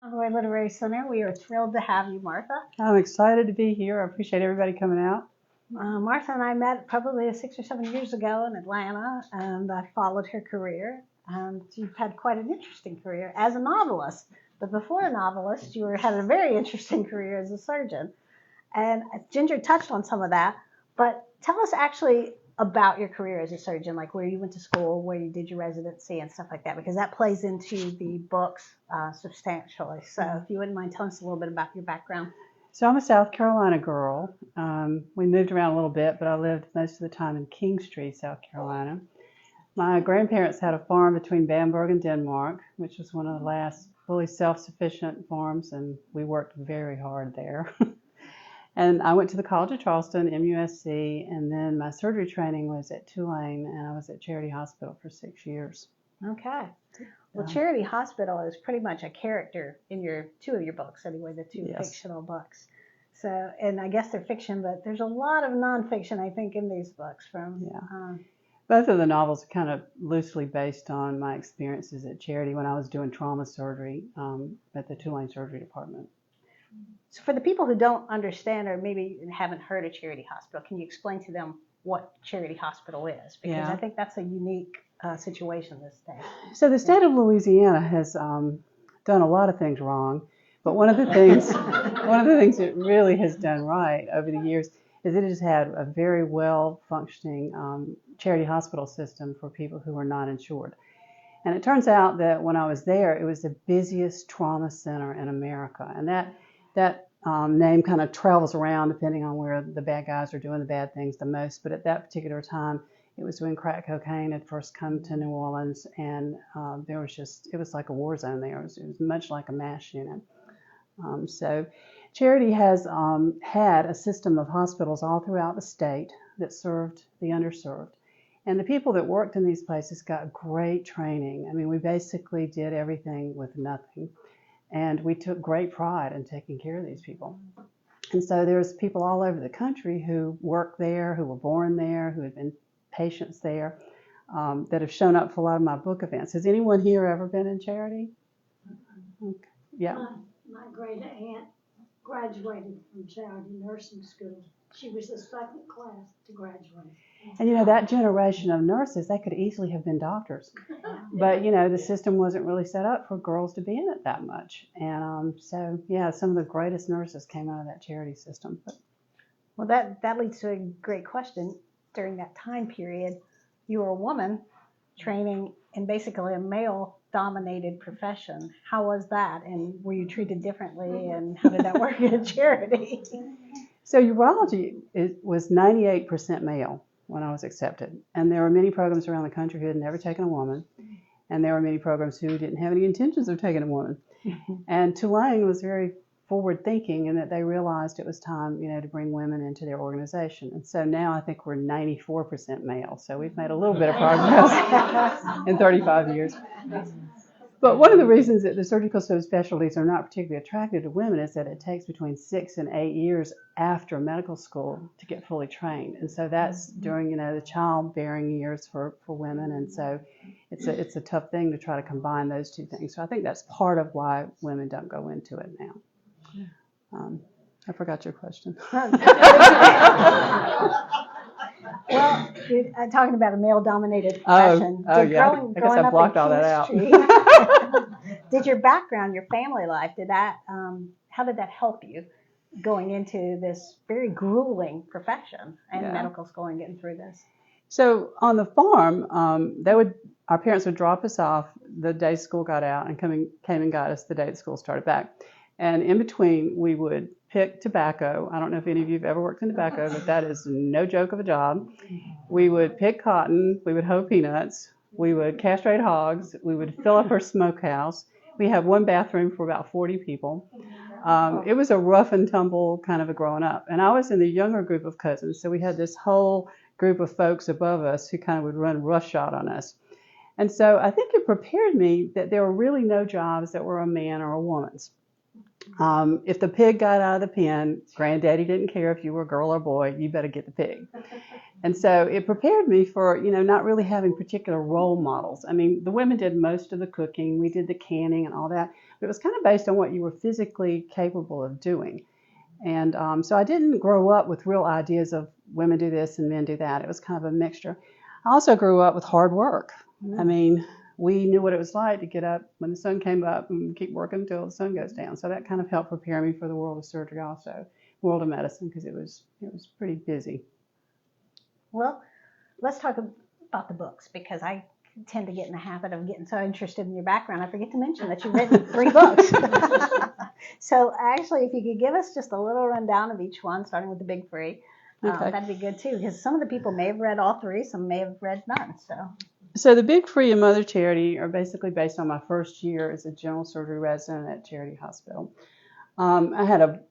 Conroy Literary Center. We are thrilled to have you, Martha. I'm excited to be here. I appreciate everybody coming out. Martha and I met probably 6 or 7 years ago in Atlanta, and I followed her career. And you've had quite an interesting career as a novelist. But before a novelist, you had a very interesting career as a surgeon. And Ginger touched on some of that. But tell us actually about your career as a surgeon, like where you went to school, where you did your residency and stuff like that, because that plays into the books substantially. So if you wouldn't mind telling us a little bit about your background. So I'm a South Carolina girl. We moved around a little bit, but I lived most of the time in Kingstree, South Carolina. My grandparents had a farm between Bamberg and Denmark, which was one of the last fully self-sufficient farms, and we worked very hard there. And I went to the College of Charleston, MUSC, and then my surgery training was at Tulane, and I was at Charity Hospital for 6 years. Okay. Well, Charity Hospital is pretty much a character in two of your books, anyway, the two fictional books. So, and I guess they're fiction, but there's a lot of nonfiction, I think, in these books. Both of the novels are kind of loosely based on my experiences at Charity when I was doing trauma surgery at the Tulane Surgery Department. So for the people who don't understand or maybe haven't heard of Charity Hospital, can you explain to them what Charity Hospital is? Because I think that's a unique situation this day. So the state of Louisiana has done a lot of things wrong, but one of the things it really has done right over the years is it has had a very well functioning charity hospital system for people who are not insured. And it turns out that when I was there, it was the busiest trauma center in America, and that name kind of travels around depending on where the bad guys are doing the bad things the most. But at that particular time, it was when crack cocaine had first come to New Orleans, and it was like a war zone there. It was much like a MASH unit. So Charity has had a system of hospitals all throughout the state that served the underserved. And the people that worked in these places got great training. I mean, we basically did everything with nothing. And we took great pride in taking care of these people. And so there's people all over the country who worked there, who were born there, who had been patients there, that have shown up for a lot of my book events. Has anyone here ever been in Charity? Okay. Yeah. My great aunt graduated from Charity Nursing School. She was the second class to graduate. And that generation of nurses, they could easily have been doctors. But the system wasn't really set up for girls to be in it that much. And so some of the greatest nurses came out of that Charity system. Well, that leads to a great question. During that time period, you were a woman training in basically a male-dominated profession. How was that? And were you treated differently? And how did that work at Charity? So urology was 98% male when I was accepted. And there were many programs around the country who had never taken a woman. And there were many programs who didn't have any intentions of taking a woman. And Tulane was very forward thinking in that they realized it was time, to bring women into their organization. And so now I think we're 94% male. So we've made a little bit of progress in 35 years. But one of the reasons that the surgical subspecialties are not particularly attractive to women is that it takes between 6 and 8 years after medical school to get fully trained. And so that's during, the childbearing years for women. And so it's a tough thing to try to combine those two things. So I think that's part of why women don't go into it now. I forgot your question. Well, you're talking about a male-dominated profession. I guess I blocked all that out. Did your background, your family life, how did that help you going into this very grueling profession and medical school and getting through this? So on the farm, our parents would drop us off the day school got out and came and got us the day the school started back. And in between, we would pick tobacco. I don't know if any of you have ever worked in tobacco, but that is no joke of a job. We would pick cotton. We would hoe peanuts. We would castrate hogs. We would fill up our smokehouse. We have one bathroom for about 40 people. It was a rough and tumble kind of a growing up. And I was in the younger group of cousins, so we had this whole group of folks above us who kind of would run roughshod on us. And so I think it prepared me that there were really no jobs that were a man or a woman's. If the pig got out of the pen, Granddaddy didn't care if you were a girl or boy, you better get the pig. And so it prepared me for, not really having particular role models. I mean, the women did most of the cooking, we did the canning and all that, but it was kind of based on what you were physically capable of doing. And so I didn't grow up with real ideas of women do this and men do that. It was kind of a mixture. I also grew up with hard work. I mean, we knew what it was like to get up when the sun came up and keep working until the sun goes down. So that kind of helped prepare me for the world of surgery also, world of medicine, because it was pretty busy. Well, let's talk about the books, because I tend to get in the habit of getting so interested in your background, I forget to mention that you've written 3 books. So actually, if you could give us just a little rundown of each one, starting with the big 3, Okay. that'd be good too, because some of the people may have read all 3, some may have read none. So the Big Free and Mother Charity are basically based on my first year as a general surgery resident at Charity Hospital. I've had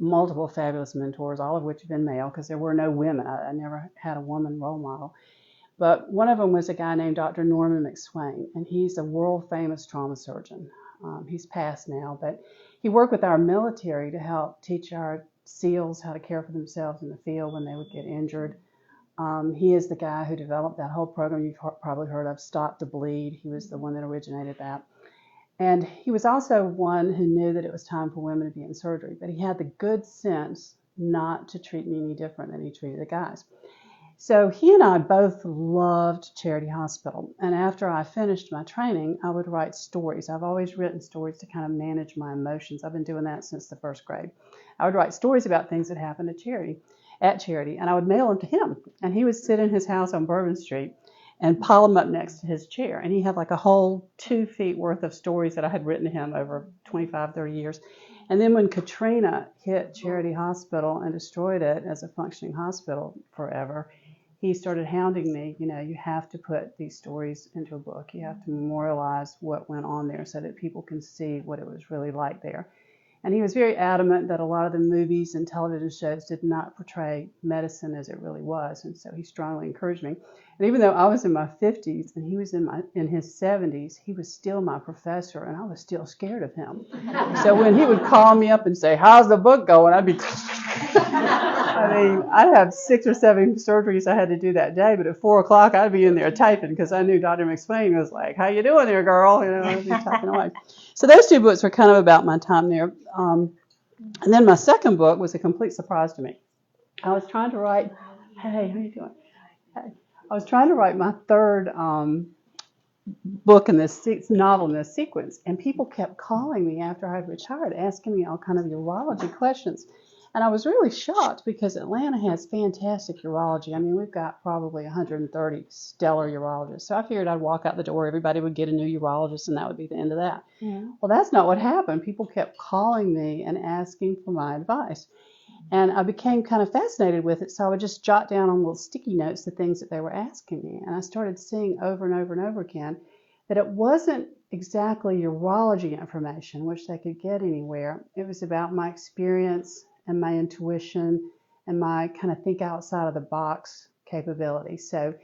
multiple fabulous mentors, all of which have been male, because there were no women. I never had a woman role model. But one of them was a guy named Dr. Norman McSwain, and he's a world famous trauma surgeon. He's passed now, but he worked with our military to help teach our SEALs how to care for themselves in the field when they would get injured. He is the guy who developed that whole program you've probably heard of, Stop the Bleed. He was the one that originated that. And he was also one who knew that it was time for women to be in surgery, but he had the good sense not to treat me any different than he treated the guys. So he and I both loved Charity Hospital. And after I finished my training, I would write stories. I've always written stories to kind of manage my emotions. I've been doing that since the 1st grade. I would write stories about things that happened at Charity, and I would mail them to him. And he would sit in his house on Bourbon Street and pile them up next to his chair. And he had like a whole 2 feet worth of stories that I had written to him over 25, 30 years. And then when Katrina hit Charity Hospital and destroyed it as a functioning hospital forever, he started hounding me, you have to put these stories into a book. You have to memorialize what went on there so that people can see what it was really like there. And he was very adamant that a lot of the movies and television shows did not portray medicine as it really was. And so he strongly encouraged me. And even though I was in my 50s and he was in his 70s, he was still my professor, and I was still scared of him. So when he would call me up and say, "How's the book going?" I'd be I'd have 6 or 7 surgeries I had to do that day, but at 4 o'clock I'd be in there typing, because I knew Dr. McSwain was like, "How you doing there, girl?" I'd be typing away. So those 2 books were kind of about my time there. And then my second book was a complete surprise to me. I was trying to write, hey, how you doing? Hey. I was trying to write my 3rd book in this novel in this sequence, and people kept calling me after I'd retired, asking me all kind of urology questions. And I was really shocked, because Atlanta has fantastic urology. I mean, we've got probably 130 stellar urologists. So I figured I'd walk out the door, everybody would get a new urologist, and that would be the end of that. Yeah. Well, that's not what happened. People kept calling me and asking for my advice. And I became kind of fascinated with it, so I would just jot down on little sticky notes the things that they were asking me. And I started seeing over and over and over again that it wasn't exactly urology information, which they could get anywhere. It was about my experience and my intuition and my kind of think outside of the box capability. So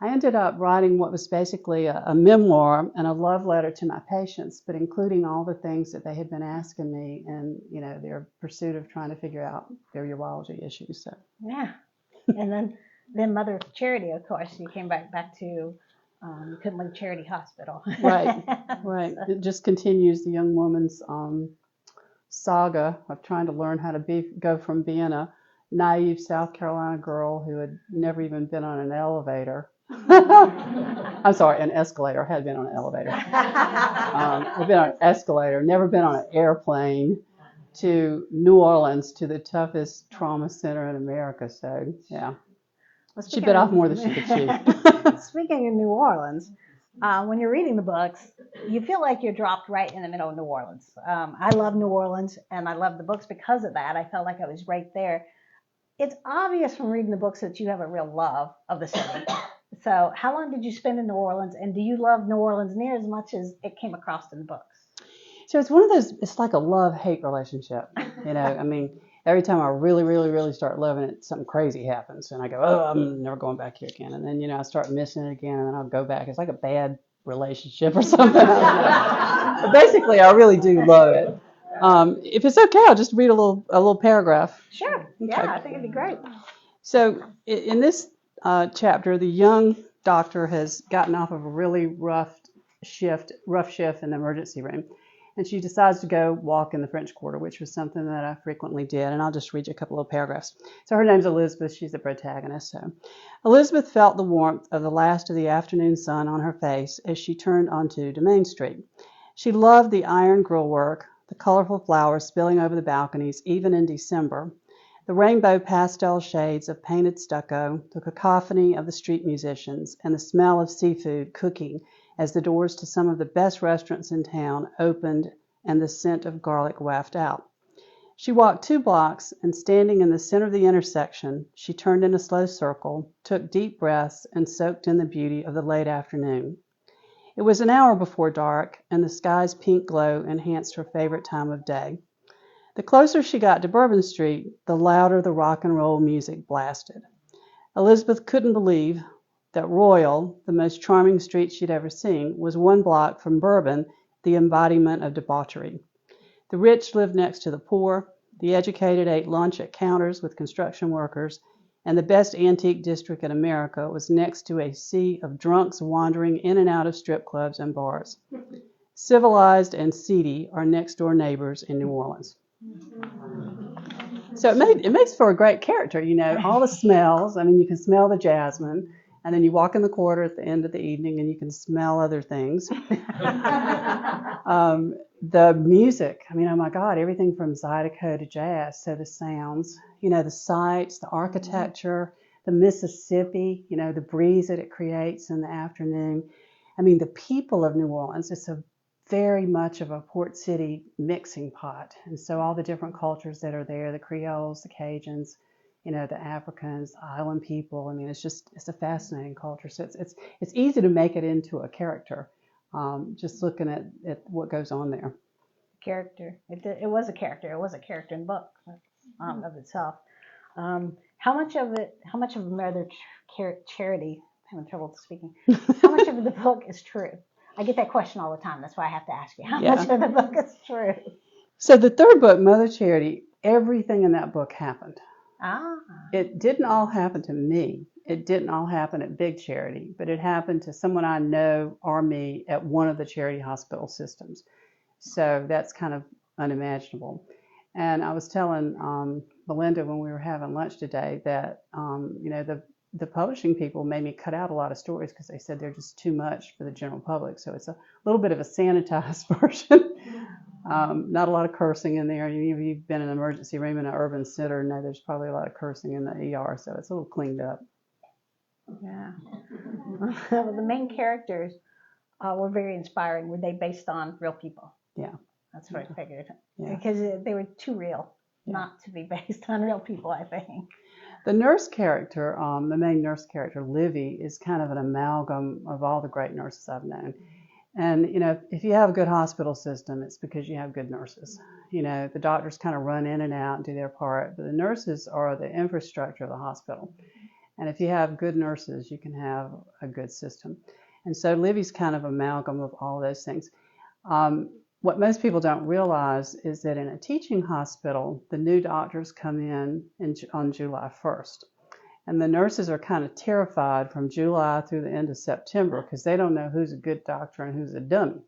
I ended up writing what was basically a memoir and a love letter to my patients, but including all the things that they had been asking me in, their pursuit of trying to figure out their urology issues. So yeah, and then Mother Charity, of course, you came back to. You couldn't leave Charity Hospital. Right. So. It just continues the young woman's saga of trying to learn how to go from being a naive South Carolina girl who had never even been on an elevator. I'm sorry, an escalator. I had been on an elevator. I've been on an escalator, never been on an airplane, to New Orleans, to the toughest trauma center in America. So, yeah. Well, she bit off more than she could chew. Speaking of New Orleans, when you're reading the books, you feel like you're dropped right in the middle of New Orleans. I love New Orleans, and I love the books because of that. I felt like I was right there. It's obvious from reading the books that you have a real love of the city. So how long did you spend in New Orleans, and do you love New Orleans near as much as it came across in the books? So it's one of those, it's like a love-hate relationship. I mean, every time I really, really, really start loving it, something crazy happens. And I go, oh, I'm never going back here again. And then, I start missing it again, and then I'll go back. It's like a bad relationship or something. But basically, I really do love it. If it's okay, I'll just read a little paragraph. Sure. Yeah, I think it'd be great. So in this chapter, the young doctor has gotten off of a really rough shift in the emergency room, and she decides to go walk in the French Quarter, which was something that I frequently did, and I'll just read you a couple of paragraphs. So her name's Elizabeth. She's the protagonist. So Elizabeth felt the warmth of the last of the afternoon sun on her face as she turned onto Domain Street. She loved the iron grill work, the colorful flowers spilling over the balconies, even in December, the rainbow pastel shades of painted stucco, the cacophony of the street musicians, and the smell of seafood cooking as the doors to some of the best restaurants in town opened and the scent of garlic wafted out. She walked 2 blocks, and standing in the center of the intersection, she turned in a slow circle, took deep breaths, and soaked in the beauty of the late afternoon. It was an hour before dark, and the sky's pink glow enhanced her favorite time of day. The closer she got to Bourbon Street, the louder the rock and roll music blasted. Elizabeth couldn't believe that Royal, the most charming street she'd ever seen, was 1 block from Bourbon, the embodiment of debauchery. The rich lived next to the poor, the educated ate lunch at counters with construction workers, and the best antique district in America was next to a sea of drunks wandering in and out of strip clubs and bars. Civilized and seedy are next-door neighbors in New Orleans. So it makes for a great character, all the smells. I mean, you can smell the jasmine, and then you walk in the quarter at the end of the evening and you can smell other things. The music, I mean, oh my God, everything from Zydeco to jazz. So the sounds, the sights, the architecture, the Mississippi, the breeze that it creates in the afternoon. I mean, the people of New Orleans, it's very much of a port city mixing pot. And so all the different cultures that are there, the Creoles, the Cajuns, the Africans, island people. I mean, it's a fascinating culture. So it's easy to make it into a character, just looking at what goes on there. Character. It was a character. It was a character in the book of itself. How much of Mother Charity, I'm having trouble speaking, how much of the book is true? I get that question all the time. That's why I have to ask you, how much of the book is true? So the 3rd book, Mother Charity, everything in that book happened. It didn't all happen to me. It didn't all happen at Big Charity, but it happened to someone I know or me at one of the charity hospital systems. So that's kind of unimaginable. And I was telling Belinda when we were having lunch today that, the publishing people made me cut out a lot of stories because they said they're just too much for the general public. So it's a little bit of a sanitized version. Not a lot of cursing in there. If you've been in an emergency room in an urban center, no, there's probably a lot of cursing in the ER. So it's a little cleaned up. Yeah. Well, the main characters were very inspiring. Were they based on real people? Yeah. That's what I figured. Yeah. Because they were too real not to be based on real people, I think. The nurse character, the main nurse character, Livy, is kind of an amalgam of all the great nurses I've known. And, if you have a good hospital system, it's because you have good nurses. The doctors kind of run in and out and do their part, but the nurses are the infrastructure of the hospital. And if you have good nurses, you can have a good system. And so Livy's kind of amalgam of all those things. What most people don't realize is that in a teaching hospital, the new doctors come in on July 1st. And the nurses are kind of terrified from July through the end of September because they don't know who's a good doctor and who's a dummy.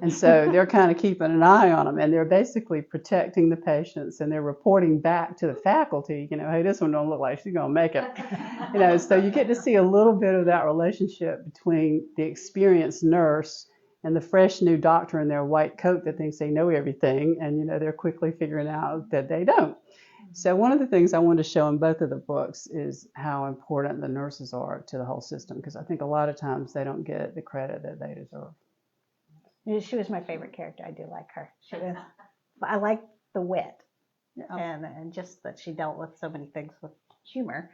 And so they're kind of keeping an eye on them, and they're basically protecting the patients, and they're reporting back to the faculty, hey, this one don't look like she's going to make it. So you get to see a little bit of that relationship between the experienced nurse and the fresh new doctor in their white coat that thinks they know everything, and they're quickly figuring out that they don't. So one of the things I wanted to show in both of the books is how important the nurses are to the whole system, because I think a lot of times they don't get the credit that they deserve. She was my favorite character. I do like her. I like the wit, and just that she dealt with so many things with humor,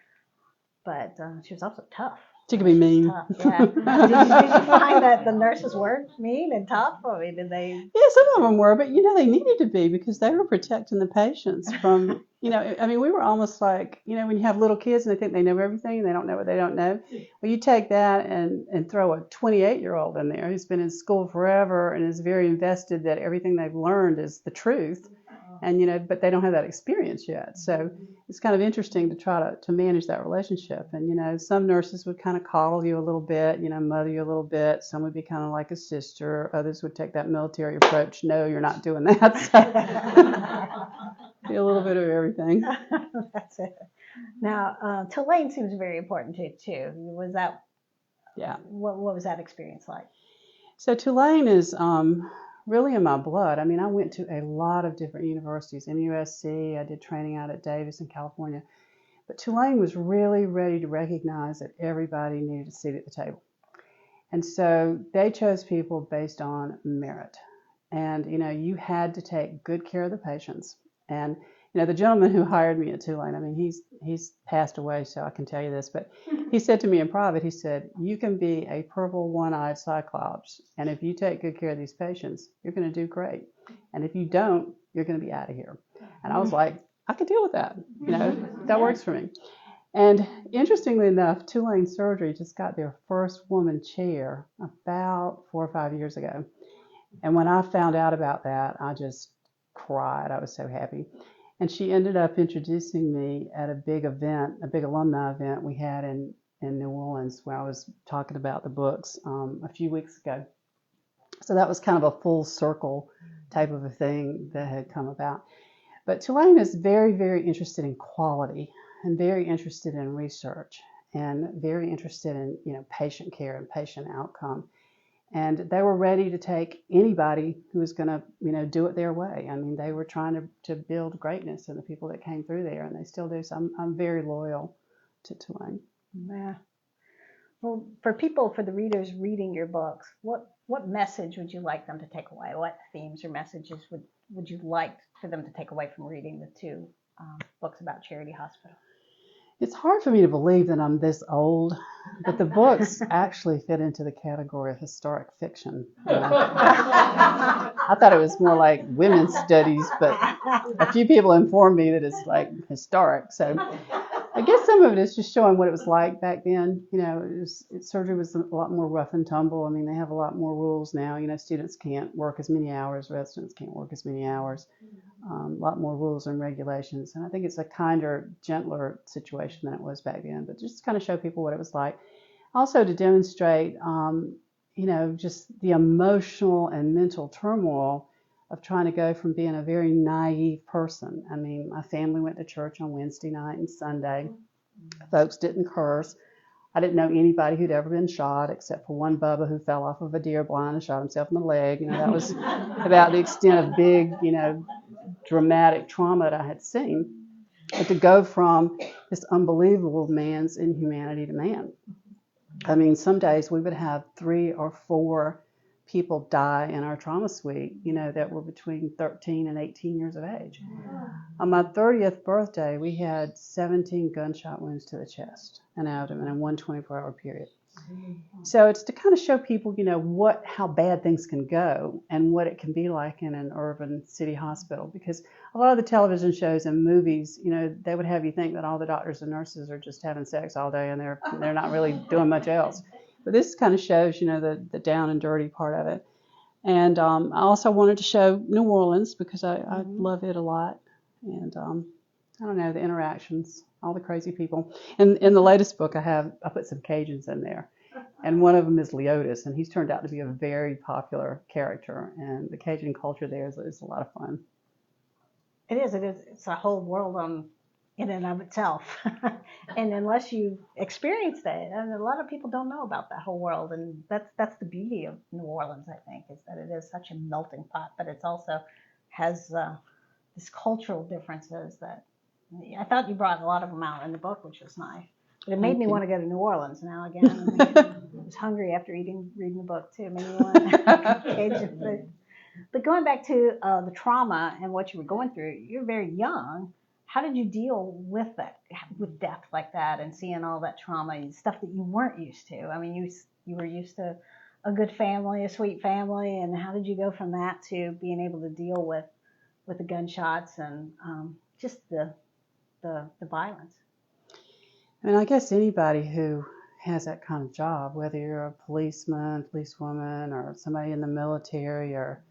but she was also tough. She could be mean. Tough, yeah. Did you find that the nurses were mean and tough? Did they? Yeah, some of them were, but they needed to be because they were protecting the patients from You know, I mean, we were almost like, you know, when you have little kids and they think they know everything and they don't know what they don't know. Well, you take that and throw a 28-year-old in there who's been in school forever and is very invested that everything they've learned is the truth. And, you know, but they don't have that experience yet. So it's kind of interesting to try to manage that relationship. And, you know, some nurses would kind of coddle you a little bit, you know, mother you a little bit. Some would be kind of like a sister. Others would take that military approach. No, you're not doing that. So, be a little bit of everything. That's it. Now, Tulane seems very important to you, too. Was that, Yeah. What was that experience like? So Tulane is really in my blood. I mean, I went to a lot of different universities. MUSC, I did training out at Davis in California. But Tulane was really ready to recognize that everybody needed a seat at the table. And so they chose people based on merit. And, you know, you had to take good care of the patients. And, you know, the gentleman who hired me at Tulane, I mean, he's passed away, so I can tell you this, but he said to me in private, he said, you can be a purple one-eyed cyclops, and if you take good care of these patients, you're going to do great. And if you don't, you're going to be out of here. And I was like, I could deal with that. You know, that works for me. And interestingly enough, Tulane Surgery just got their first woman chair about 4 or 5 years ago. And when I found out about that, I just cried. I was so happy. And she ended up introducing me at a big event, a big alumni event we had in New Orleans, where I was talking about the books a few weeks ago. So that was kind of a full circle type of a thing that had come about. But Tulane is very, very interested in quality and very interested in research and very interested in, you know, patient care and patient outcome. And they were ready to take anybody who was going to, you know, do it their way. I mean, they were trying to build greatness in the people that came through there, and they still do. So I'm very loyal to Tulane. Yeah. Well, for the readers reading your books, what message would you like them to take away? What themes or messages would you like for them to take away from reading the two books about Charity Hospital? It's hard for me to believe that I'm this old, but the books actually fit into the category of historic fiction. I thought it was more like women's studies, but a few people informed me that it's like historic. So I guess some of it is just showing what it was like back then. You know, surgery was a lot more rough and tumble. I mean, they have a lot more rules now. You know, students can't work as many hours, residents can't work as many hours. A lot more rules and regulations. And I think it's a kinder, gentler situation than it was back then. But just to kind of show people what it was like. Also to demonstrate, you know, just the emotional and mental turmoil of trying to go from being a very naive person. I mean, my family went to church on Wednesday night and Sunday. Folks didn't curse. I didn't know anybody who'd ever been shot except for one Bubba who fell off of a deer blind and shot himself in the leg. You know, that was about the extent of big, you know, dramatic trauma that I had seen. But to go from this unbelievable man's inhumanity to man. I mean, some days we would have 3 or 4 people die in our trauma suite, you know, that were between 13 and 18 years of age. On my 30th birthday, we had 17 gunshot wounds to the chest and abdomen in one 24-hour period. So it's to kind of show people, you know, how bad things can go and what it can be like in an urban city hospital. Because a lot of the television shows and movies, you know, they would have you think that all the doctors and nurses are just having sex all day and they're not really doing much else. But this kind of shows, you know, the down and dirty part of it. And I also wanted to show New Orleans because I love it a lot. And I don't know, the interactions, all the crazy people. And in the latest book I put some Cajuns in there. And one of them is Leotis, and he's turned out to be a very popular character. And the Cajun culture there is a lot of fun. It is. It's a whole world in and of itself. And unless you experienced it, and a lot of people don't know about that whole world. And that's the beauty of New Orleans, I think, is that it is such a melting pot, but it's also has these cultural differences that I thought you brought a lot of them out in the book, which was nice. But it made me want to go to New Orleans now again. I was hungry after reading the book too. Maybe you want Cajun food. But going back to the trauma and what you were going through, you're very young. How did you deal with that, with death like that, and seeing all that trauma and stuff that you weren't used to? I mean, you were used to a good family, a sweet family, and how did you go from that to being able to deal with the gunshots and just the the violence. I mean, I guess anybody who has that kind of job, whether you're a policeman, policewoman, or somebody in the military, or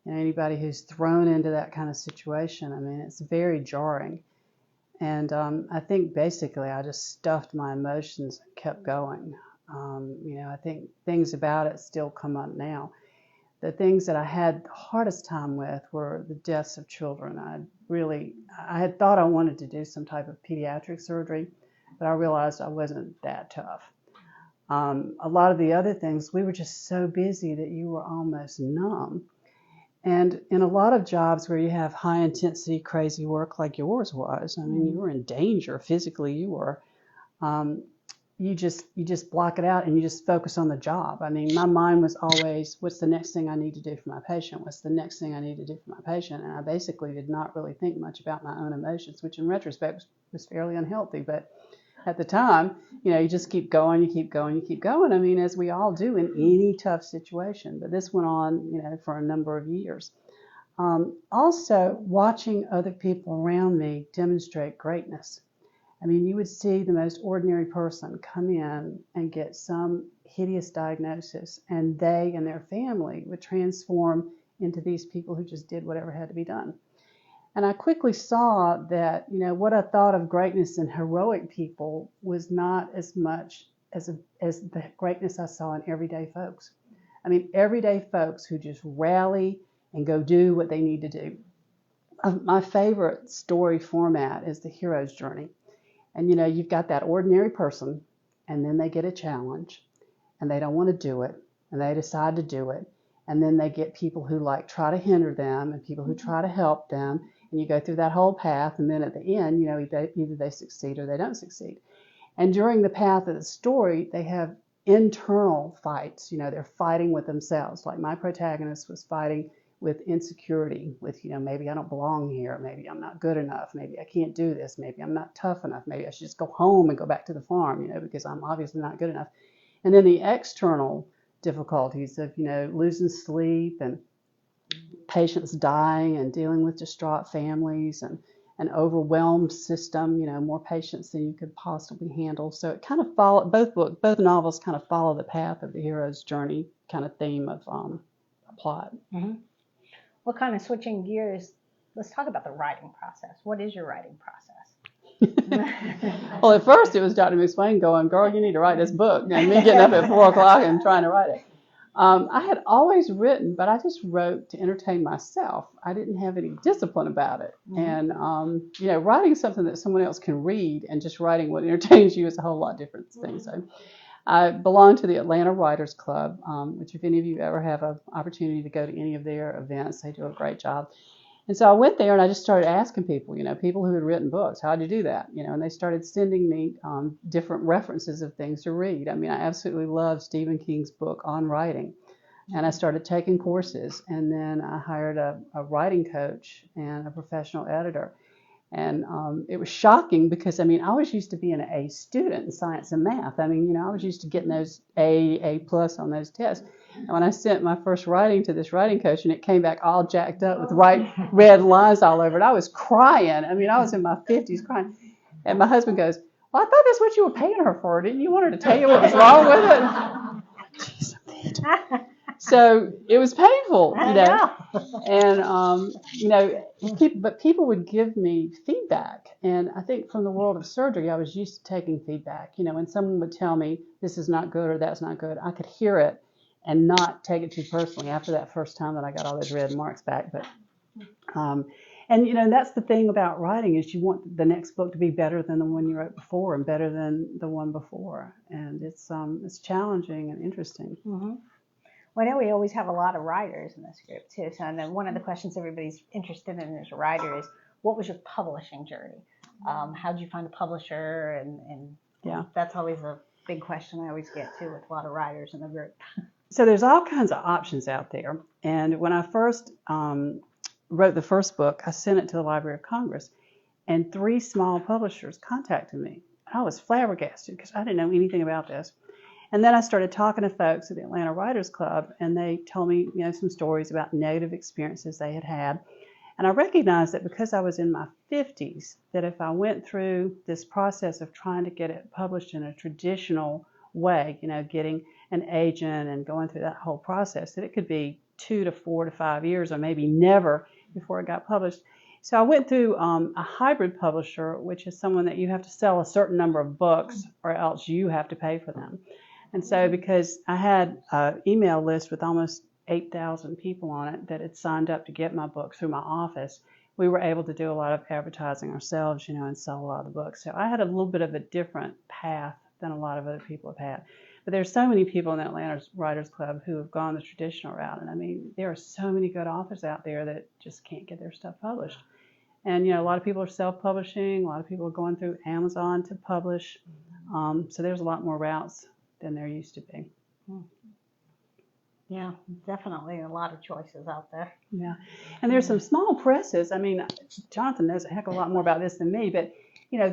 anybody who's thrown into that kind of situation, I mean, it's very jarring. And I think basically I just stuffed my emotions and kept going. I think things about it still come up now. The things that I had the hardest time with were the deaths of children. I had thought I wanted to do some type of pediatric surgery, but I realized I wasn't that tough. A lot of the other things, we were just so busy that you were almost numb. And in a lot of jobs where you have high intensity, crazy work like yours was, I mean, you were in danger physically, you were. You just block it out and you just focus on the job. I mean, my mind was always, what's the next thing I need to do for my patient? What's the next thing I need to do for my patient? And I basically did not really think much about my own emotions, which in retrospect was fairly unhealthy. But at the time, you just keep going, you keep going, you keep going. I mean, as we all do in any tough situation. But this went on, for a number of years. Also, watching other people around me demonstrate greatness. I mean, you would see the most ordinary person come in and get some hideous diagnosis, and they and their family would transform into these people who just did whatever had to be done. And I quickly saw that, what I thought of greatness in heroic people was not as much as the greatness I saw in everyday folks. I mean, everyday folks who just rally and go do what they need to do. My favorite story format is the hero's journey. And, you've got that ordinary person, and then they get a challenge, and they don't want to do it, and they decide to do it. And then they get people who try to hinder them and people who try to help them. And you go through that whole path. And then at the end, either they succeed or they don't succeed. And during the path of the story, they have internal fights. They're fighting with themselves. Like my protagonist was fighting with insecurity, with, maybe I don't belong here. Maybe I'm not good enough. Maybe I can't do this. Maybe I'm not tough enough. Maybe I should just go home and go back to the farm, because I'm obviously not good enough. And then the external difficulties of, losing sleep and patients dying and dealing with distraught families and an overwhelmed system, more patients than you could possibly handle. So it kind of followed, both novels kind of follow the path of the hero's journey kind of theme of a plot. Mm-hmm. Well, kind of switching gears, let's talk about the writing process. What is your writing process? Well, at first it was Dr. McSwain going, girl, you need to write this book. And me getting up at 4 o'clock and trying to write it. I had always written, but I just wrote to entertain myself. I didn't have any discipline about it. Mm-hmm. And, writing something that someone else can read and just writing what entertains you is a whole lot different thing. Mm-hmm. So I belong to the Atlanta Writers Club, which if any of you ever have an opportunity to go to any of their events, they do a great job. And so I went there and I just started asking people, people who had written books, how'd you do that? And they started sending me different references of things to read. I mean, I absolutely love Stephen King's book on writing. And I started taking courses, and then I hired a writing coach and a professional editor. And it was shocking because, I was used to being an A student in science and math. I was used to getting those A+ on those tests. And when I sent my first writing to this writing coach and it came back all jacked up with red lines all over it, I was crying. I was in my 50s crying. And my husband goes, well, I thought that's what you were paying her for. Didn't you want her to tell you what was wrong with it? Jeez, so it was painful, And, but people would give me feedback. And I think from the world of surgery, I was used to taking feedback. When someone would tell me this is not good or that's not good, I could hear it and not take it too personally after that first time that I got all those red marks back. But, and that's the thing about writing is you want the next book to be better than the one you wrote before and better than the one before. And it's challenging and interesting. Mm-hmm. Well, I know we always have a lot of writers in this group too. So then one of the questions everybody's interested in as a writer is, what was your publishing journey? How did you find a publisher? And yeah, that's always a big question I always get too with a lot of writers in the group. So there's all kinds of options out there. And when I first wrote the first book, I sent it to the Library of Congress, and 3 small publishers contacted me. I was flabbergasted because I didn't know anything about this. And then I started talking to folks at the Atlanta Writers Club, and they told me, some stories about negative experiences they had had. And I recognized that because I was in my 50s, that if I went through this process of trying to get it published in a traditional way, getting an agent and going through that whole process, that it could be 2 to 4 to 5 years or maybe never before it got published. So I went through a hybrid publisher, which is someone that you have to sell a certain number of books or else you have to pay for them. And so because I had an email list with almost 8,000 people on it that had signed up to get my book through my office, we were able to do a lot of advertising ourselves, and sell a lot of the books. So I had a little bit of a different path than a lot of other people have had. But there's so many people in the Atlanta Writers Club who have gone the traditional route. And I mean, there are so many good authors out there that just can't get their stuff published. And, a lot of people are self-publishing. A lot of people are going through Amazon to publish. So there's a lot more routes than there used to be. Yeah, definitely a lot of choices out there. Yeah. And there's some small presses. I mean, Jonathan knows a heck of a lot more about this than me, but,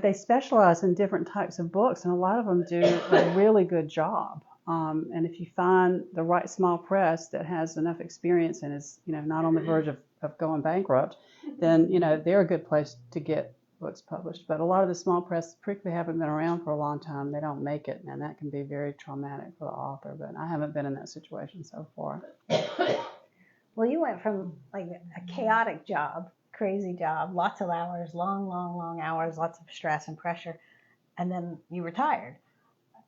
they specialize in different types of books, and a lot of them do a really good job. And if you find the right small press that has enough experience and is, not on the verge of going bankrupt, then, they're a good place to get books published. But a lot of the small press, particularly, haven't been around for a long time. They don't make it, and that can be very traumatic for the author. But I haven't been in that situation so far. Well, you went from like a chaotic job, crazy job, lots of hours, long hours, lots of stress and pressure, and then you retired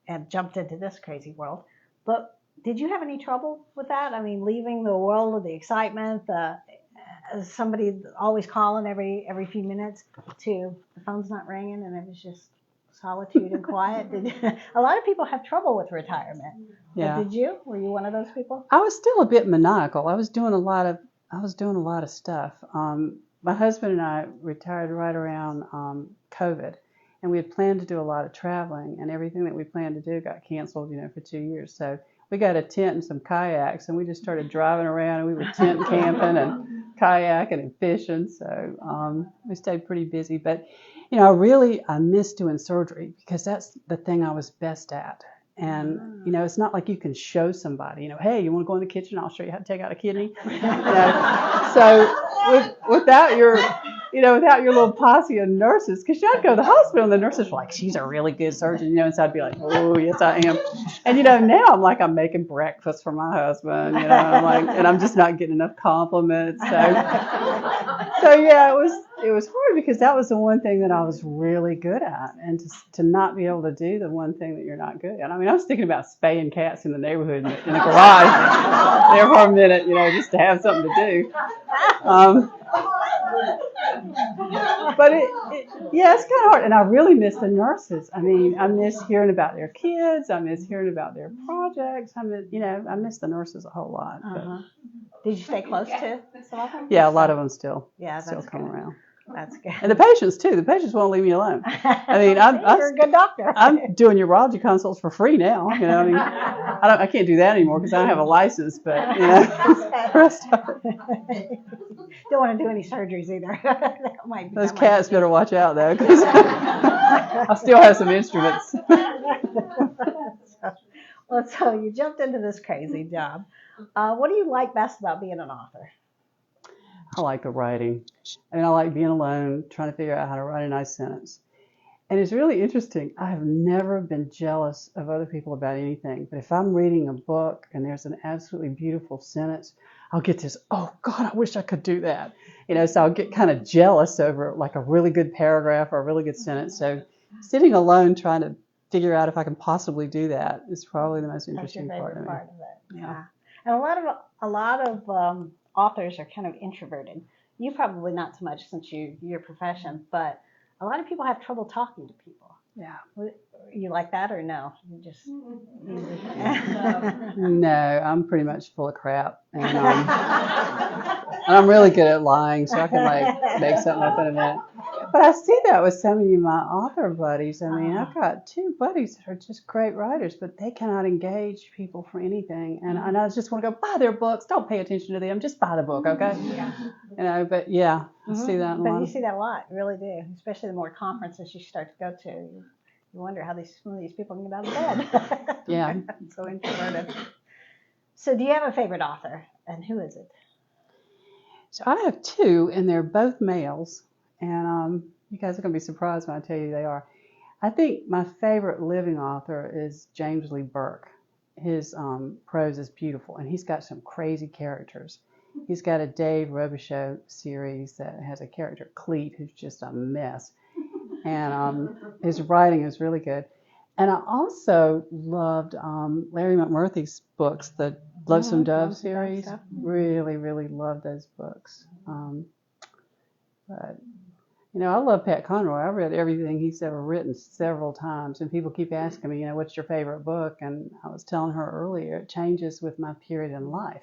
and jumped into this crazy world. But did you have any trouble with that? I mean, leaving the world of the excitement, somebody always calling every few minutes to the phone's not ringing and it was just solitude and quiet. A lot of people have trouble with retirement. Yeah. But did you? Were you one of those people? I was still a bit maniacal. I was doing a lot of stuff. My husband and I retired right around COVID, and we had planned to do a lot of traveling, and everything that we planned to do got canceled, for 2 years. So we got a tent and some kayaks, and we just started driving around, and we were tent camping and kayaking and fishing. So we stayed pretty busy. But, I miss doing surgery because that's the thing I was best at. And, it's not like you can show somebody, hey, you want to go in the kitchen? I'll show you how to take out a kidney. So without your little posse of nurses, because I'd go to the hospital and the nurses were like, she's a really good surgeon, and so I'd be like, oh, yes, I am. And, now I'm making breakfast for my husband, and I'm just not getting enough compliments. So yeah, it was hard because that was the one thing that I was really good at, and to not be able to do the one thing that you're not good at. I mean, I was thinking about spaying cats in the neighborhood in the garage there for a minute, just to have something to do. But it's kind of hard, and I really miss the nurses. I mean, I miss hearing about their kids. I miss hearing about their projects. I miss the nurses a whole lot. But. Did you stay close to some of them? Yeah, a lot of them still come around. That's good. And the patients too. The patients won't leave me alone. I mean, you're a good doctor. I'm doing urology consults for free now. I mean, I can't do that anymore because I don't have a license. But don't want to do any surgeries either. Those cats better watch out though, because I still have some instruments. So you jumped into this crazy job. What do you like best about being an author? I like the writing. I mean, I like being alone, trying to figure out how to write a nice sentence. And it's really interesting. I have never been jealous of other people about anything. But if I'm reading a book and there's an absolutely beautiful sentence, I'll get this, oh, God, I wish I could do that. So I'll get kind of jealous over like a really good paragraph or a really good sentence. So sitting alone trying to figure out if I can possibly do that is probably the most interesting part of it. Yeah. And a lot of authors are kind of introverted. You probably not so much since your profession, but a lot of people have trouble talking to people. Yeah. You like that or no? You just No, I'm pretty much full of crap, and I'm really good at lying, so I can make something up in a minute. But I see that with some of my author buddies. I mean, I've got 2 buddies that are just great writers, but they cannot engage people for anything. And I just want to go buy their books. Don't pay attention to them. Just buy the book, okay? Yeah. But yeah, I see that a lot. But you see that a lot, you really do. Especially the more conferences you start to go to. You wonder how some of these people can get out of bed. Yeah. So introverted. So do you have a favorite author, and who is it? So I have two, and they're both males. And you guys are going to be surprised when I tell you they are. I think my favorite living author is James Lee Burke. His prose is beautiful, and he's got some crazy characters. He's got a Dave Robichaux series that has a character, Cleet, who's just a mess. And his writing is really good. And I also loved Larry McMurtry's books, the Lonesome Dove series. Really, really loved those books. But I love Pat Conroy. I've read everything he's ever written several times, and people keep asking me, what's your favorite book? And I was telling her earlier, it changes with my period in life.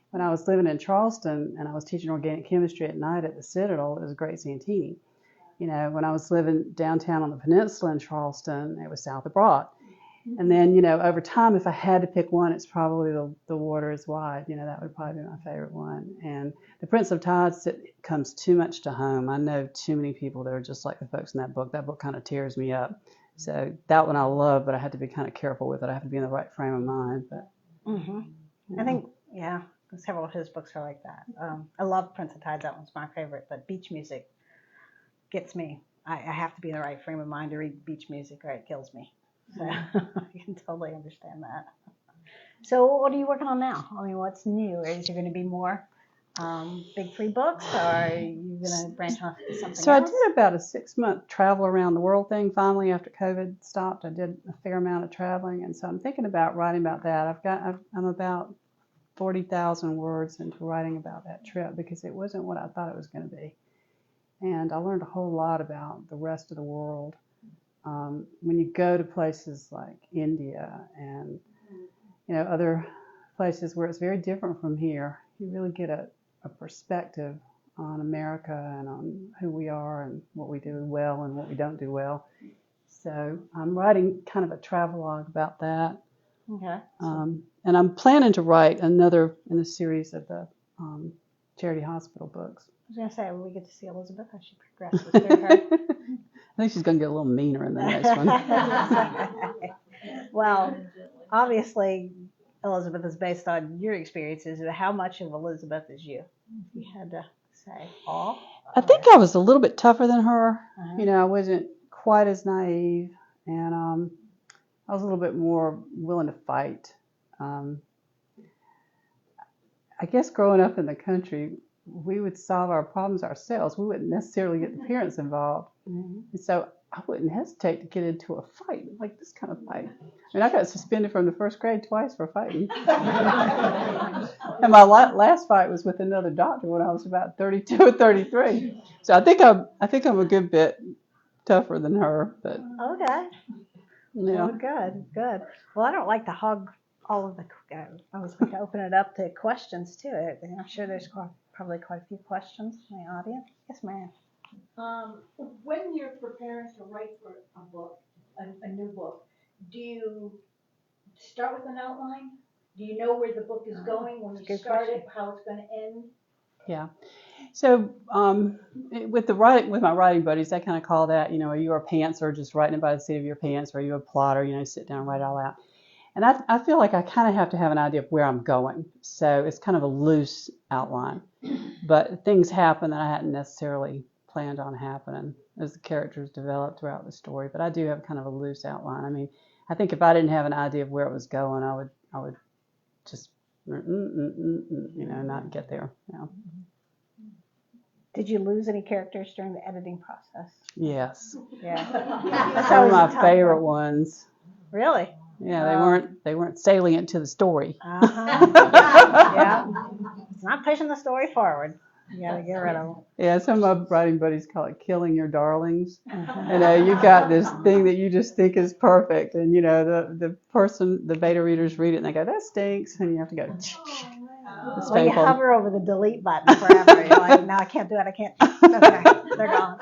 When I was living in Charleston and I was teaching organic chemistry at night at the Citadel, it was Great Santini. When I was living downtown on the peninsula in Charleston, it was South of Broad. And then, over time, if I had to pick one, it's probably The Water is Wide. That would probably be my favorite one. And The Prince of Tides, it comes too much to home. I know too many people that are just like the folks in that book. That book kind of tears me up. So that one I love, but I had to be kind of careful with it. I have to be in the right frame of mind. But I think, several of his books are like that. I love Prince of Tides. That one's my favorite. But beach music gets me. I have to be in the right frame of mind to read beach music or it kills me. So I can totally understand that. So what are you working on now? I mean, what's new? Is there going to be more big free books, or are you going to branch off to something So else? I did about a 6-month travel around the world thing. Finally, after COVID stopped, I did a fair amount of traveling, and so I'm thinking about writing about that. I'm about 40,000 words into writing about that trip because it wasn't what I thought it was going to be, and I learned a whole lot about the rest of the world. When you go to places like India and other places where it's very different from here, you really get a perspective on America and on who we are and what we do well and what we don't do well. So I'm writing kind of a travelogue about that. Okay. And I'm planning to write another in the series of the charity hospital books. I was going to say, when we get to see Elizabeth, how she progresses through her. I think she's going to get a little meaner in the next one. Well, obviously, Elizabeth is based on your experiences. How much of Elizabeth is you? If you had to say all. I think I was a little bit tougher than her. I wasn't quite as naive, and I was a little bit more willing to fight. I guess growing up in the country, we would solve our problems ourselves. We wouldn't necessarily get the parents involved. And so I wouldn't hesitate to get into a fight, like this kind of fight. I mean, I got suspended from the first grade twice for fighting. And my last fight was with another doctor when I was about 32 or 33. So I think I'm a good bit tougher than her. But Okay. yeah. Oh, good. Well, I don't like to hog all of the. I was going to open it up to questions too. I'm sure there's probably quite a few questions from the audience. Yes, ma'am. When you're preparing to write for a book, a new book, do you start with an outline? Do you know where the book is going when you start it, how it's going to end? Yeah. So with my writing buddies, I kind of call that, are you a pantser, just writing it by the seat of your pants, or are you a plotter, sit down and write it all out? And I feel like I kind of have to have an idea of where I'm going. So it's kind of a loose outline. But things happen that I hadn't necessarily planned on happening as the characters develop throughout the story. But I do have kind of a loose outline. I mean, I think if I didn't have an idea of where it was going, I would just, not get there. Did you lose any characters during the editing process? Yes. Yeah. Some of my favorite ones. Really? Yeah, they weren't salient to the story. Yeah. It's not pushing the story forward. You gotta get rid of them. Yeah, some of my writing buddies call it killing your darlings. You got this thing that you just think is perfect, and the beta readers read it and they go, that stinks, and you have to go. It's Well, you painful. hover over the delete button forever. You're like, no, I can't do it. I can't. Okay, they're gone.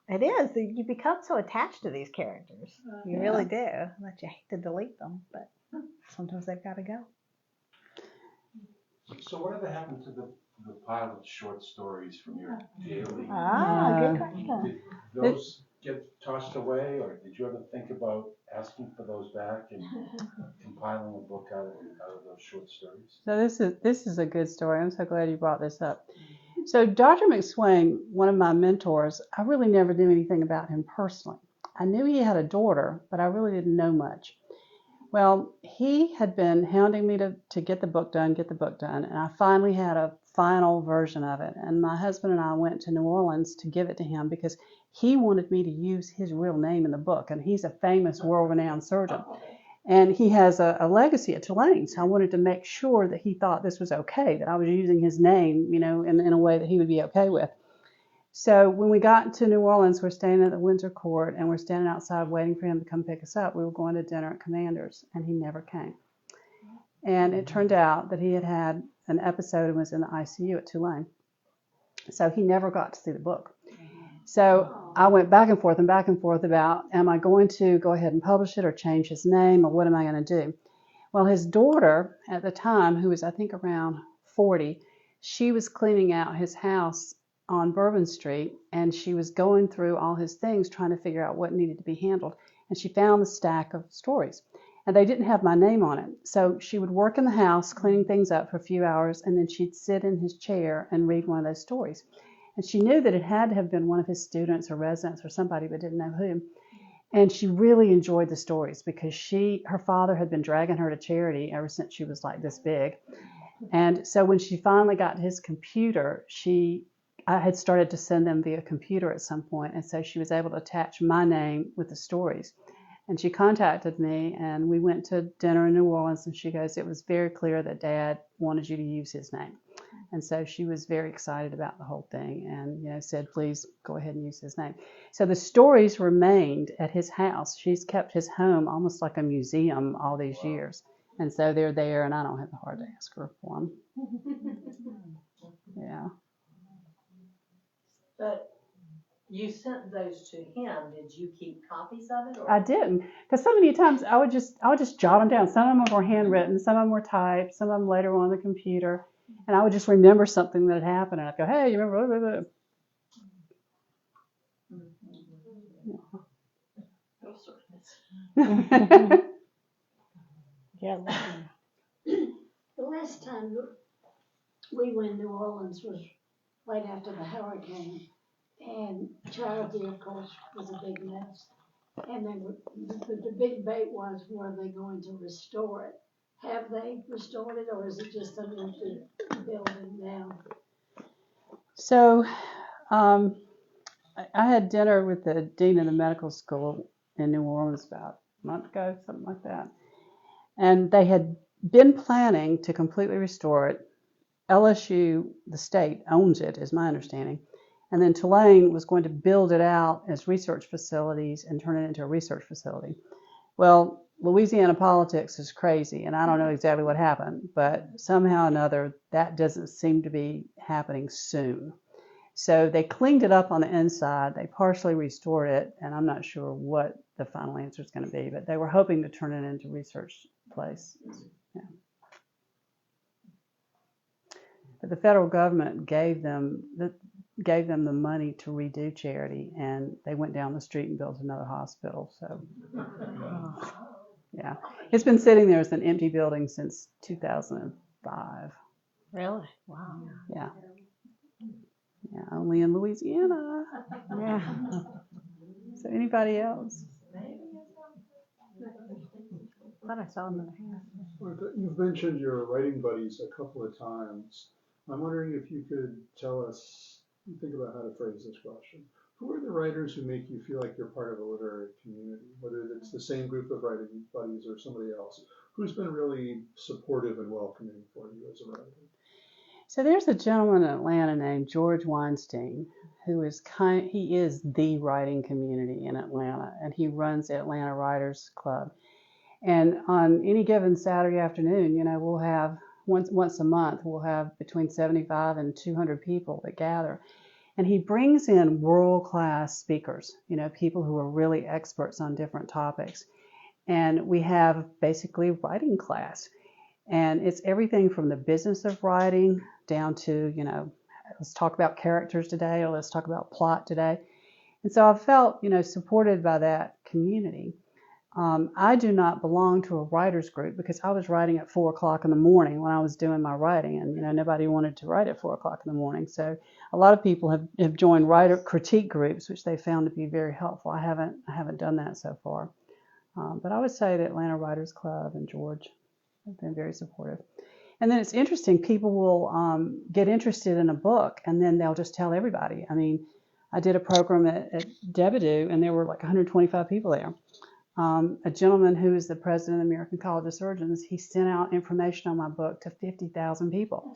It is. You become so attached to these characters. You really do. That you hate to delete them, but sometimes they've got to go. So whatever happened to the pile of short stories from your daily? Good question. Did those get tossed away, or did you ever think about asking for those back and compiling a book out of those short stories? So this is a good story. I'm so glad you brought this up. So Dr. McSwain, one of my mentors, I really never knew anything about him personally. I knew he had a daughter, but I really didn't know much. Well, he had been hounding me to get the book done, and I finally had a final version of it. And my husband and I went to New Orleans to give it to him because he wanted me to use his real name in the book, and he's a famous world-renowned surgeon. And he has a legacy at Tulane, so I wanted to make sure that he thought this was okay, that I was using his name, in a way that he would be okay with. So when we got to New Orleans, we're staying at the Windsor Court, and we're standing outside waiting for him to come pick us up. We were going to dinner at Commander's, and he never came. And it turned out that he had had an episode and was in the ICU at Tulane. So he never got to see the book. So I went back and forth about, am I going to go ahead and publish it or change his name, or what am I going to do? Well, his daughter at the time, who was I think around 40, she was cleaning out his house on Bourbon Street, and she was going through all his things trying to figure out what needed to be handled. And she found the stack of stories, and they didn't have my name on it. So she would work in the house cleaning things up for a few hours, and then she'd sit in his chair and read one of those stories. And she knew that it had to have been one of his students or residents or somebody, but didn't know who. And she really enjoyed the stories because her father had been dragging her to charity ever since she was like this big. And so when she finally got his computer, I had started to send them via computer at some point, and so she was able to attach my name with the stories. And she contacted me, and we went to dinner in New Orleans, and she goes, it was very clear that Dad wanted you to use his name. And so she was very excited about the whole thing and, said, please go ahead and use his name. So the stories remained at his house. She's kept his home almost like a museum all these years. And so they're there, and I don't have the heart to ask her for them. Yeah. But you sent those to him. Did you keep copies of it? Or? I didn't, because so many times I would just jot them down. Some of them were handwritten, some of them were typed, some of them later on the computer, and I would just remember something that had happened, and I'd go, "Hey, you remember?" Blah, blah, blah. Yeah. The last time we went to New Orleans was right after the hurricane, and charity, of course, was a big mess. And then the big debate was, were they going to restore it? Have they restored it, or is it just an empty building now? So I had dinner with the dean of the medical school in New Orleans about a month ago, something like that. And they had been planning to completely restore it. LSU, the state, owns it, is my understanding. And then Tulane was going to build it out as research facilities and turn it into a research facility. Well, Louisiana politics is crazy, and I don't know exactly what happened, but somehow or another, that doesn't seem to be happening soon. So they cleaned it up on the inside. They partially restored it, and I'm not sure what the final answer is going to be, but they were hoping to turn it into a research place. Yeah. But the federal government gave them the money to redo charity, and they went down the street and built another hospital. So, yeah, it's been sitting there as an empty building since 2005. Really? Wow. Yeah. Yeah, only in Louisiana. Yeah. So anybody else? Thought I saw another hand. You've mentioned your writing buddies a couple of times. I'm wondering if you could tell us, think about how to phrase this question. Who are the writers who make you feel like you're part of a literary community? Whether it's the same group of writing buddies or somebody else. Who's been really supportive and welcoming for you as a writer? So there's a gentleman in Atlanta named George Weinstein, who is he is the writing community in Atlanta, and he runs the Atlanta Writers Club. And on any given Saturday afternoon, we'll have once a month, we'll have between 75 and 200 people that gather. And he brings in world-class speakers, people who are really experts on different topics. And we have basically writing class. And it's everything from the business of writing down to, let's talk about characters today, or let's talk about plot today. And so I felt, supported by that community. I do not belong to a writer's group because I was writing at 4 o'clock in the morning when I was doing my writing, and nobody wanted to write at 4 o'clock in the morning. So a lot of people have joined writer critique groups, which they found to be very helpful. I haven't done that so far, but I would say the Atlanta Writers Club and George have been very supportive. And then it's interesting, people will get interested in a book and then they'll just tell everybody. I mean, I did a program at Debidu and there were like 125 people there. A gentleman who is the president of the American College of Surgeons, he sent out information on my book to 50,000 people.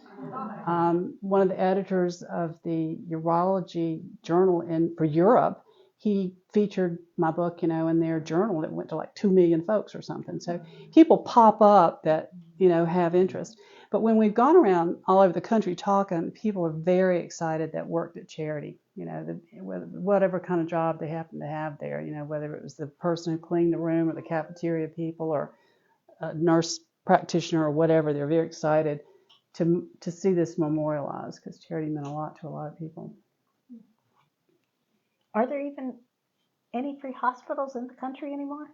One of the editors of the urology journal for Europe, he featured my book, in their journal. It went to like 2 million folks or something. So people pop up that, have interest. But when we've gone around all over the country talking, people are very excited that worked at charity. Whatever kind of job they happen to have there, whether it was the person who cleaned the room or the cafeteria people or a nurse practitioner or whatever, they're very excited to see this memorialized because charity meant a lot to a lot of people. Are there even any free hospitals in the country anymore?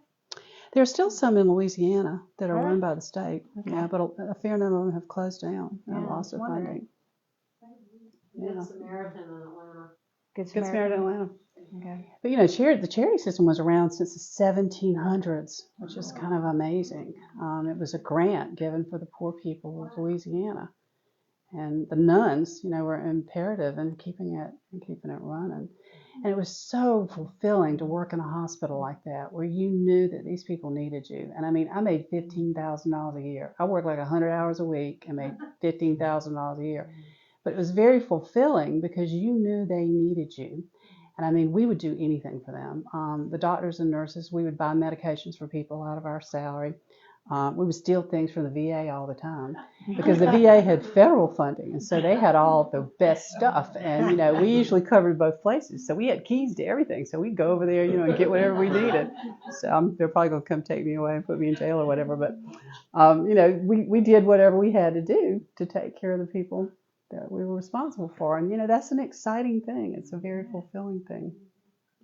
There's still some in Louisiana that are Are there? run by the state, Okay. but a fair number of them have closed down and Yeah, lost their I was funding. Good Samaritan in Atlanta. Good Good Samaritan Atlanta. Okay. But the charity system was around since the 1700s, which is kind of amazing. It was a grant given for the poor people of Louisiana, and the nuns, were imperative in keeping it running. And it was so fulfilling to work in a hospital like that, where you knew that these people needed you. And I mean, I made $15,000 a year. I worked like 100 hours a week and made $15,000 a year. But it was very fulfilling because you knew they needed you. And I mean, we would do anything for them. The doctors and nurses, we would buy medications for people out of our salary. We would steal things from the VA all the time because the VA had federal funding. And so they had all the best stuff. And, we usually covered both places. So we had keys to everything. So we'd go over there, and get whatever we needed. So they're probably going to come take me away and put me in jail or whatever. But, we did whatever we had to do to take care of the people that we were responsible for. And, that's an exciting thing. It's a very fulfilling thing.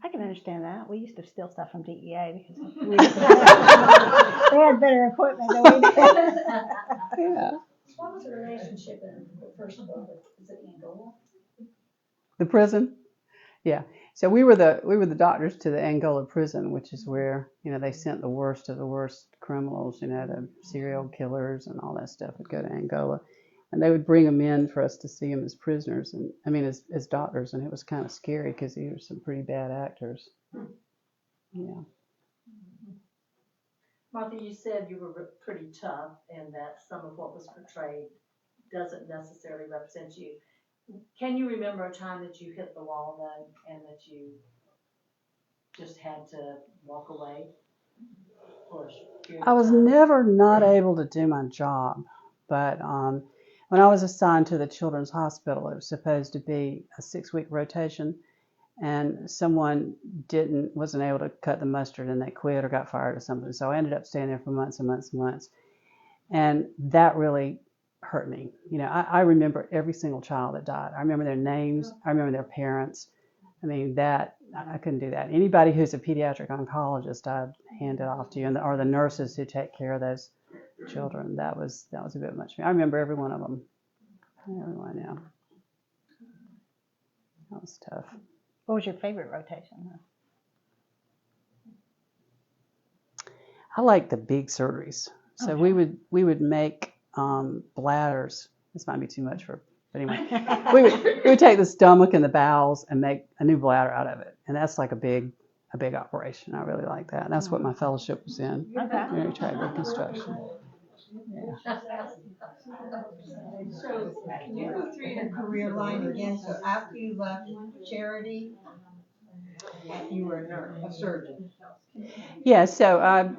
I can understand that. We used to steal stuff from DEA because they had better equipment than we did. Yeah. What was the relationship in the first book? Is it Angola? The prison? Yeah. So we were the doctors to the Angola prison, which is where, they sent the worst of the worst criminals, the serial killers and all that stuff would go to Angola. And they would bring them in for us to see them as prisoners, and as doctors, and it was kind of scary because these were some pretty bad actors. Yeah. Martha, you said you were pretty tough and that some of what was portrayed doesn't necessarily represent you. Can you remember a time that you hit the wall then and that you just had to walk away? I was never not able to do my job, but when I was assigned to the Children's Hospital, it was supposed to be a 6-week rotation, and someone wasn't able to cut the mustard, and they quit or got fired or something. So I ended up staying there for months and months and months, and that really hurt me. I remember every single child that died. I remember their names. I remember their parents. I mean, I couldn't do that. Anybody who's a pediatric oncologist, I'd hand it off to you, or the nurses who take care of those children. That was a bit much for me. I remember every one of them. Everyone, yeah. That was tough. What was your favorite rotation? I like the big surgeries. So we would make bladders. This might be too much but anyway, we would take the stomach and the bowels and make a new bladder out of it, and that's like a big operation. I really like that. And that's what my fellowship was in. Urinary tract reconstruction. Yeah. So can you go through your career line again? So after you left charity, you were a surgeon. Yeah, so I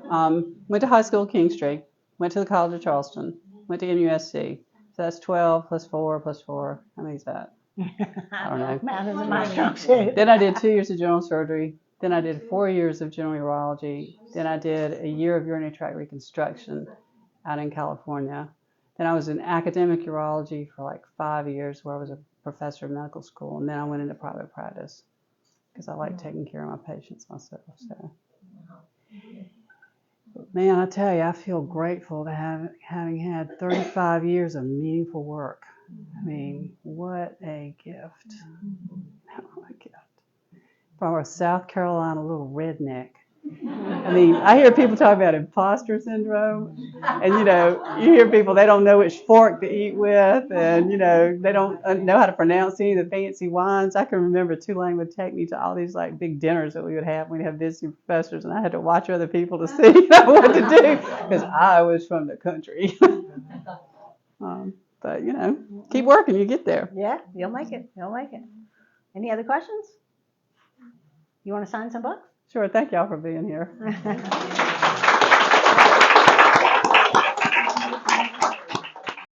went to high school at Kingstree, went to the College of Charleston, went to MUSC. So that's 12 plus 4 plus 4. How many is that? I don't know. Math isn't my strong suit. Then I did 2 years of general surgery. Then I did 4 years of general urology. Then I did a year of urinary tract reconstruction out in California. Then I was in academic urology for like 5 years, where I was a professor of medical school. And then I went into private practice. because I like taking care of my patients myself. So, man, I tell you, I feel grateful to having had 35 years of meaningful work. I mean, what a gift! What a gift from a South Carolina little redneck. I mean, I hear people talk about imposter syndrome, and you hear people, they don't know which fork to eat with, and they don't know how to pronounce any of the fancy wines. I can remember Tulane would take me to all these like big dinners that we would have. We'd have visiting professors, and I had to watch other people to see what to do because I was from the country. But keep working, you get there. Yeah, you'll make it. You'll make it. Any other questions? You want to sign some books? Sure. Thank y'all for being here.